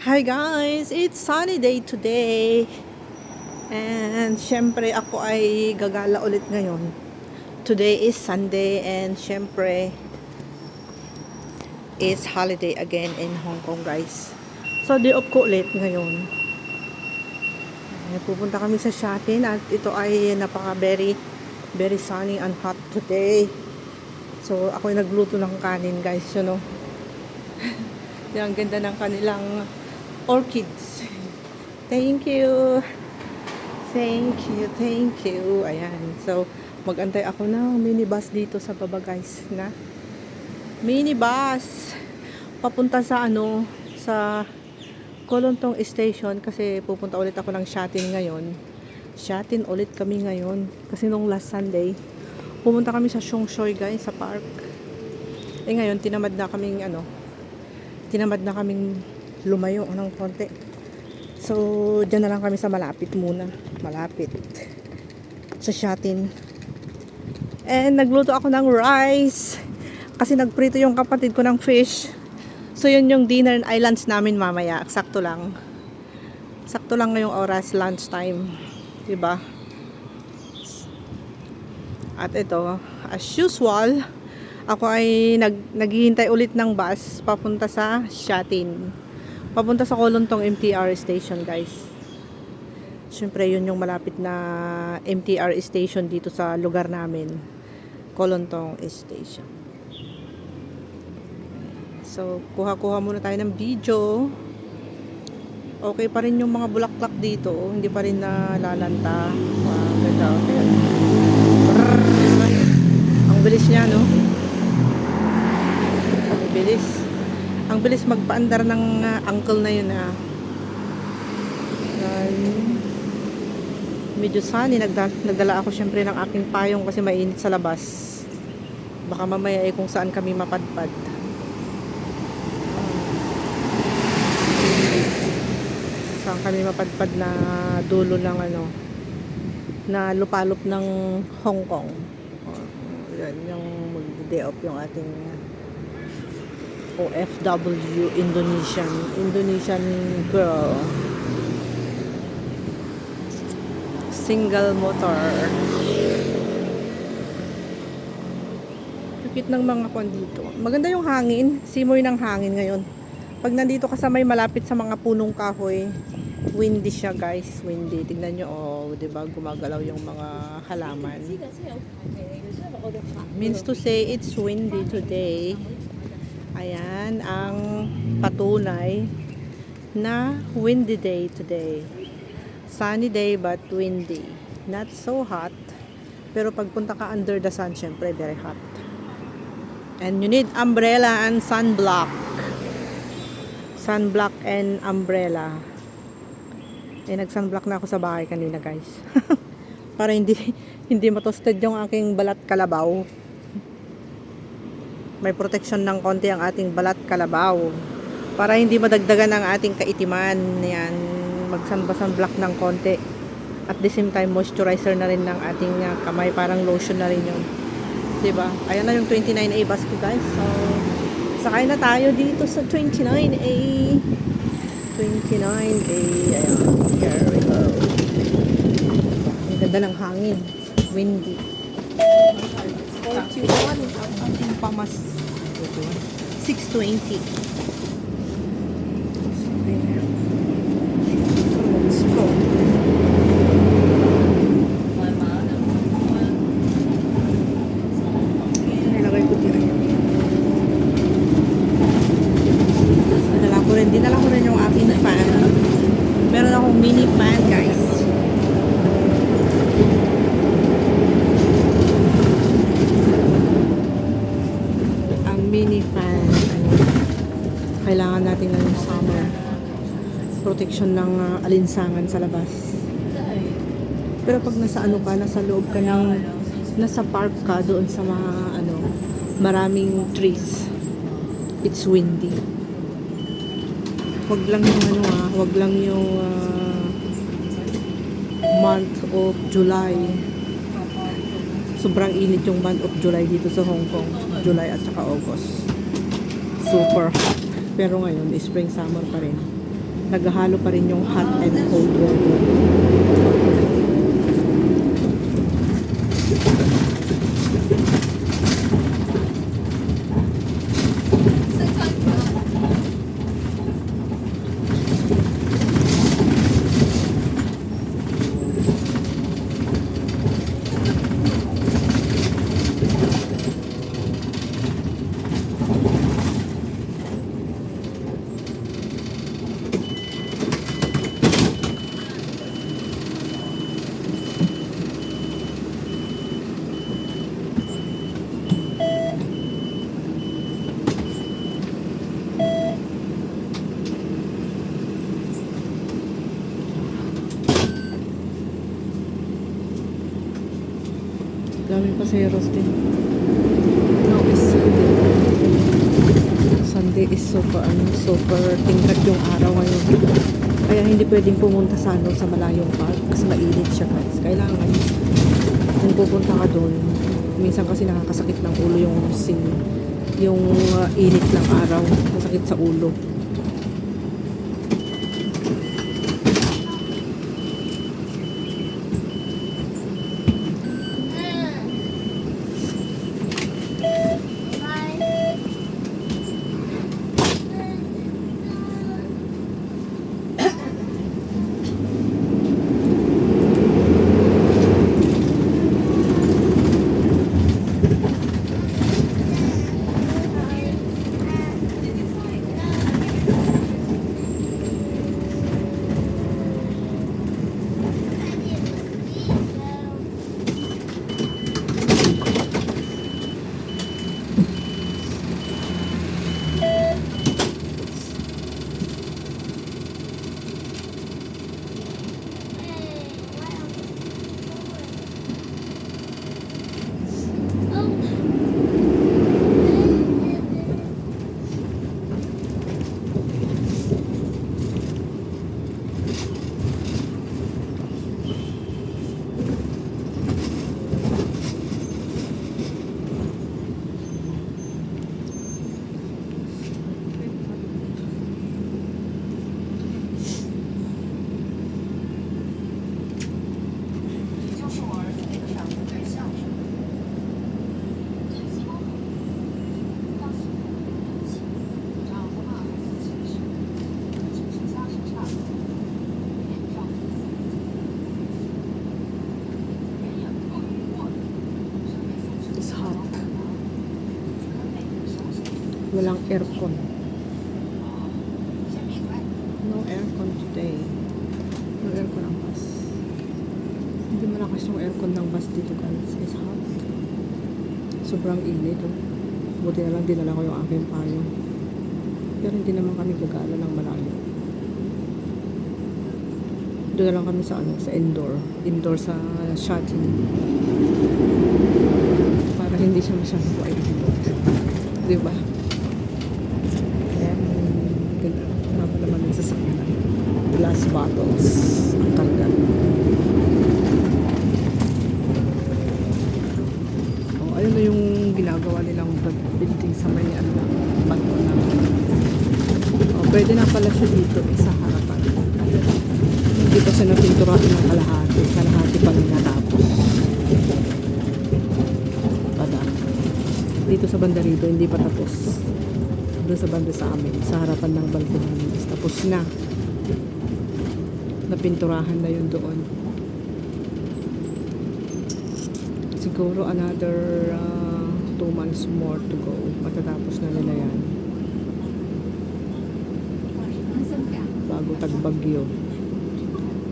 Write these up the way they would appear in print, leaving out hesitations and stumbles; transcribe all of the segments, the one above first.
Hi guys! It's sunny day today. And syempre ako ay gagala ulit ngayon. Today is Sunday and syempre is holiday again in Hong Kong guys. So day off ko ulit ngayon. Pupunta kami sa Shatin at ito ay napaka very sunny and hot today. So ako ay nagluto ng kanin guys, you know. Ang ganda ng kanilang orchids. Thank you. Thank you. Ayan. So, mag-antay ako ng minibus dito sa baba guys na minibus papunta sa sa Kolontong Station kasi pupunta ulit ako ng Shatin ngayon. Shatin ulit kami ngayon kasi nung last Sunday pumunta kami sa Shong Shoi guys sa park. Ngayon tinamad na kaming lumayo ng konti. So, dyan na lang kami sa malapit muna. Malapit. Sa Shatin. And nagluto ako ng rice. Kasi nagprito yung kapatid ko ng fish. So, yun yung dinner and islands namin mamaya. Sakto lang. Sakto lang ngayong oras, lunch time. Diba? At ito, as usual, ako ay naghihintay ulit ng bus papunta sa Shatin. Papunta sa Kolontong MTR station guys. Siyempre yun yung malapit na MTR station dito sa lugar namin. Kolontong station. So kuha-kuha muna tayo ng video. Okay pa rin yung mga bulaklak dito. Hindi pa rin nalalanta. Ganda. Okay. Ang bilis niya no. Ang bilis. Ang bilis magpaandar ng uncle na yun medyo sunny. Nagdala ako syempre ng aking payong kasi mainit sa labas. Baka mamaya kung saan kami mapadpad. Saan kami mapadpad na dulo ng na lupalop ng Hong Kong. Yan yung mag-day off yung ating OFW Indonesian girl. Single motor. Cute ng mga kwan dito. Maganda yung hangin. Simoy ng hangin ngayon. Pag nandito ka sa may malapit sa mga punong kahoy, windy siya guys. Windy. Tignan nyo, diba? Gumagalaw yung mga halaman. Means to say, it's windy today. Ayan, ang patunay na windy day today. Sunny day but windy. Not so hot. Pero pagpunta ka under the sun, syempre very hot. And you need umbrella and sunblock. Sunblock and umbrella. Nag-sunblock na ako sa bahay kanina guys. Para hindi matosted yung aking balat kalabaw. May protection ng konti ang ating balat kalabaw para hindi madagdagan ang ating kaitiman. Yan, mag-sunblock ng konti at the same time moisturizer na rin ng ating kamay, parang lotion na rin yun, diba? Ayan na yung 29A bus ko guys. So sakay na tayo dito sa 29A. 29A. Ayan, here we go. Ang ganda ng hangin, windy. 41 ang ating pamas. 620. So let's go. Nilagay ko dito. Dinala ko rin yung aking fan. Meron akong mini fan guys. Mini fan. Kailangan natin ng summer protection ng alinsangan sa labas. Pero pag nasa nasa loob ka ng nasa park ka doon sa mga maraming trees, it's windy. Wag lang yung month of July. Sobrang init yung month of July dito sa Hong Kong. July at saka August. Super hot. Pero ngayon, spring summer pa rin. naghahalo pa rin yung hot and cold water. Daming paseros din. No, is Sunday. Sunday is super tingkat yung araw ngayon. Kaya hindi pwedeng pumunta sa sa malayong park kasi mainit siya guys. Kailangan kung pupunta ka doon, minsan kasi nakakasakit ng ulo yung init ng araw, masakit sa ulo. Walang aircon. No aircon today. No aircon ang bus. Hindi malakas yung aircon ng bus dito guys. It's hot. Sobrang init. Oh. Buti na lang dinala ko yung aking payong. Pero hindi naman kami gagala ng malayo. Doon na lang kami sa sa indoor. Indoor sa shuttle. Para hindi siya masyadong paikot. Diba? Glass bottles ang karga. Oh, ayun na yung ginagawa nilang building sa may banto na. Oh, pwede na pala siya dito sa harapan. Hindi pa siya napinturahan ng kalahati. Kalahati pa lang natapos. Pada. Dito sa banda rito, hindi pa tapos. Doon sa banda sa amin, sa harapan ng balkon namin. Tapos na. Napinturahan na yun doon. Siguro another 2 months more to go. Matatapos na nila yan. Bago tagbagyo.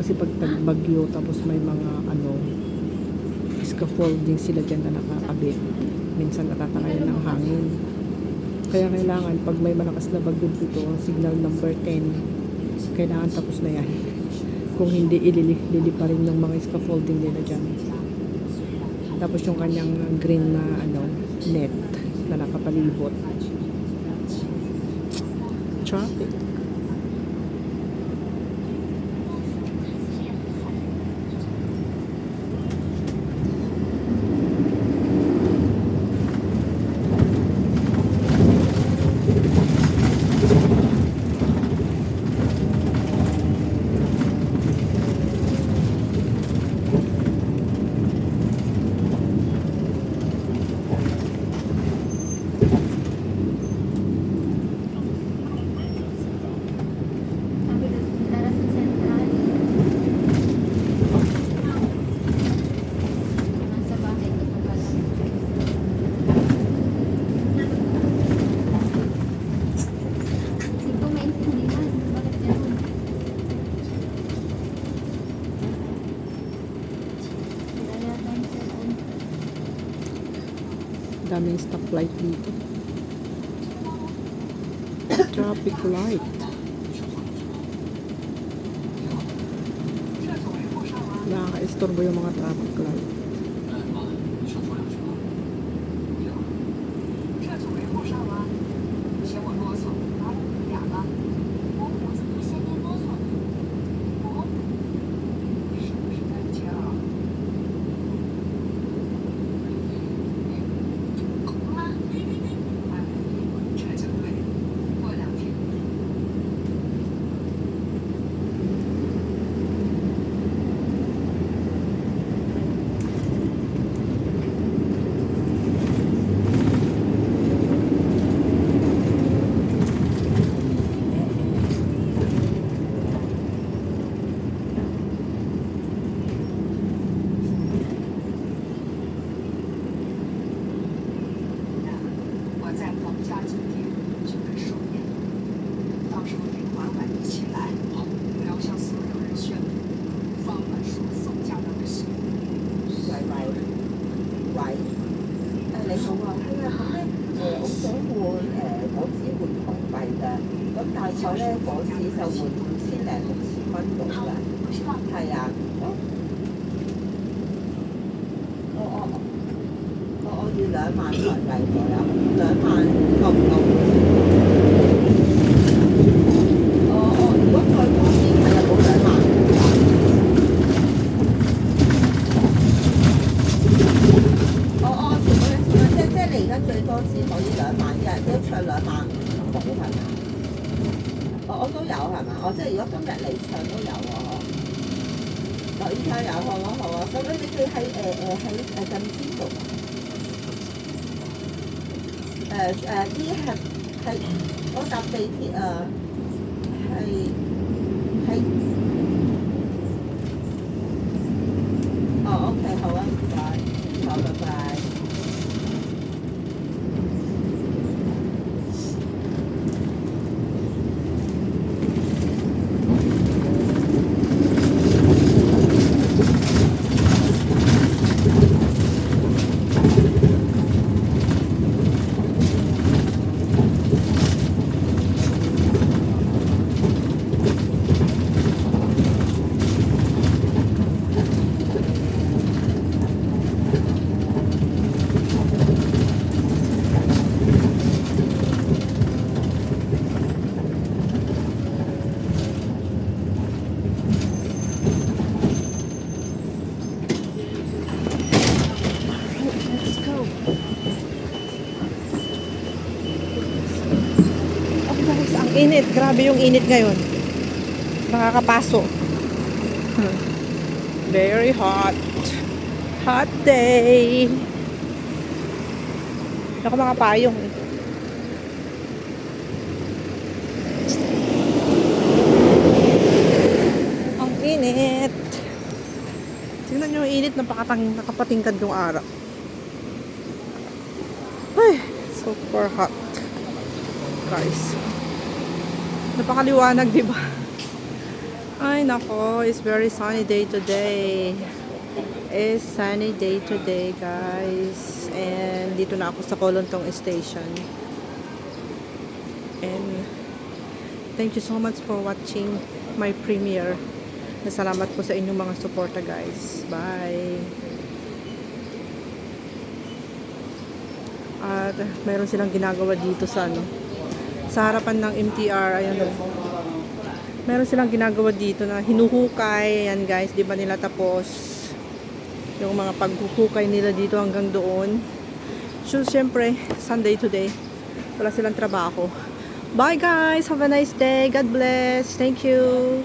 Kasi pag tagbagyo tapos may mga scaffolding sila dyan na nakakabit. Minsan natatakayan ng hangin. Kaya kailangan pag may malakas na bagyo dito, signal number 10, kailangan tapos na yan. Kung hindi, ilili pa rin yung mga scaffolding nila dyan. Tapos yung kanyang green na net na nakapalibot. Traffic. daming stoplight dito. Traffic light. Nakaka-istorbo yung mga traffic light. 这就维护上了，嫌我啰嗦，哪有一点了？我怎么会嫌您啰嗦呢？哦，是不是在家？妈，对对对，哎，这就对，过2天。 我在彭家酒店举办寿宴，到时候得晚晚一起来。我要向所有人宣布，方文书宋家的不行。喂，你好啊，係啊，咁咧好想換港紙換台幣㗎，咁大概咧港紙就換5000零6000蚊到㗎，係啊，我要2萬台幣左右，2萬夠唔夠？如果再多啲係有冇2萬？即係你而家最多只可以2萬啫，都唱2萬5到係嘛？我都有係嘛？即係如果今日嚟唱都有喎，依家有，好啊好啊。咁你哋喺近邊度啊？依係我搭地鐵啊，係OK 好啊，唔該，好，拜拜。 Init, grabe yung init ngayon. Nakakapaso. Very hot. Hot day. Ako mga payong. Ang init. Tingnan nyo yung init, nakapatingkad yung araw. Ay, super hot. Guys. Napakaliwanag, di ba? Ay, nako. It's very sunny day today. It's sunny day today, guys. And dito na ako sa Kolontong Station. And thank you so much for watching my premiere. Salamat po sa inyong mga suporta, guys. Bye. At mayroon silang ginagawa dito sa sa harapan ng MTR, ayan o. Meron silang ginagawa dito na hinuhukay. Ayan guys, di ba nila tapos yung mga paghuhukay nila dito hanggang doon. So, syempre, Sunday today. Wala silang trabaho. Bye guys! Have a nice day. God bless. Thank you.